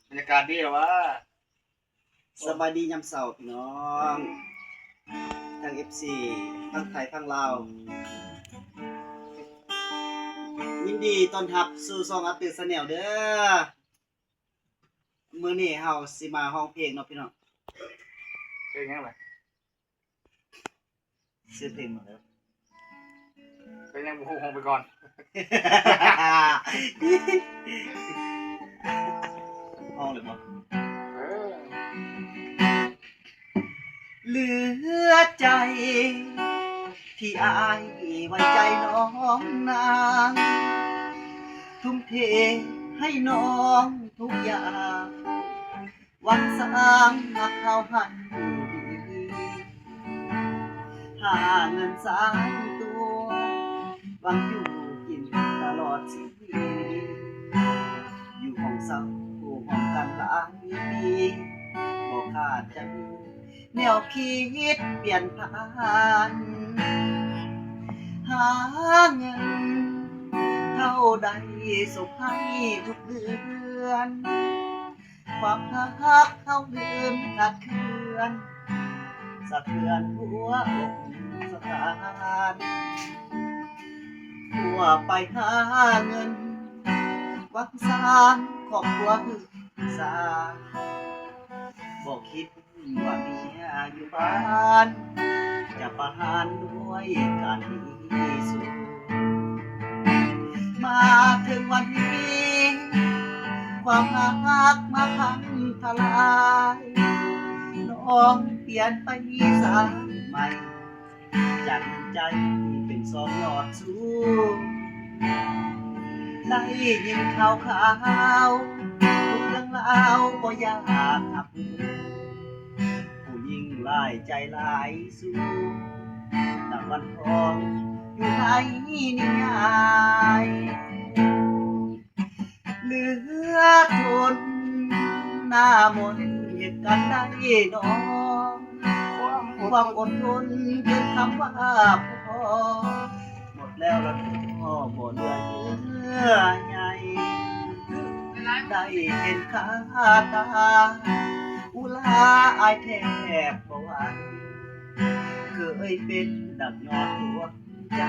บรรยากาศดีเหรอวะสบายดียามเช้าพี่น้องทั้ง FC ทั้งไทยทั้งลาวยินดีต้อนรับสู่ช่องอาตือ Channel เด้อมื้อนี้เฮาสิมาร้องเพลงเนาะพี่น้องเป็นยังไงชื่อเพลงมาแล้ว เป็นยังบุกคงไปก่อนร้องเลยบ่ เออ เหลือใจที่อายไว้ใจน้องนางทุ่มเทให้น้องทุกอย่างหวังสร้างหักเขาหันดีหาเงินสร้างตัวหวังอยู่กินตลอดชีวิตอยู่ห้องเศร้าอยู่ห้องกันหลายปีบ่ขาดจะมีแนวคิดเปลี่ยนผ่านหาเงินเท่าใดส่งให้ทุกเดือนความรักเท่าเดิมขาดเคลื่อนสะเทือนหัวอกสถานทั่วไปหาเงินหวังสร้างครอบครัวคือสร้างบอกคิดว่าเมียอยู่บ้านจะประหารด้วยการที่สุดมาถึงวันนี้ความรักมาพังทลายน้องเปลี่ยนไปสายใหม่จากใจเป็นสองยอดสูงได้ยินข่าวทุกเรื่องราวก็อยากหับผู้หญิงหลายใจหลายสู้ดังวันทองอยู่ในนิยายเหลือทนหน้ามนเหตุกันได้น้องความอดทนเกินคำว่าพอหมดแล้วละพ่อบ่เหลือเยื่อใยได้เห็นค่าตาอุลาอายแทบบ่ไหวเคยเป็นดังยอดดวงใจ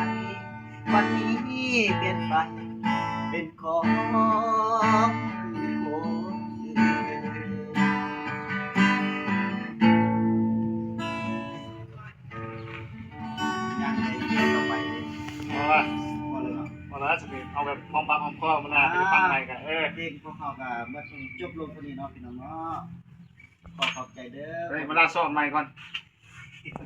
วันนี้เปลี่ยนไปเป็นของคนอื่นอย่างไรเรียนต่อไปเพราะว่า พอเลยเนาะ พอแล้วจะเป็นเอาแบบพร้อมปากพร้อมคอมานาไปฟังอะไรกันเพลงพวกเขาก็เมื่อจบลงเท่านี้เนาะพี่น้องเนาะขอขอบใจเด้อ เฮ้ยมาลาซ้อมใหม่ก่อน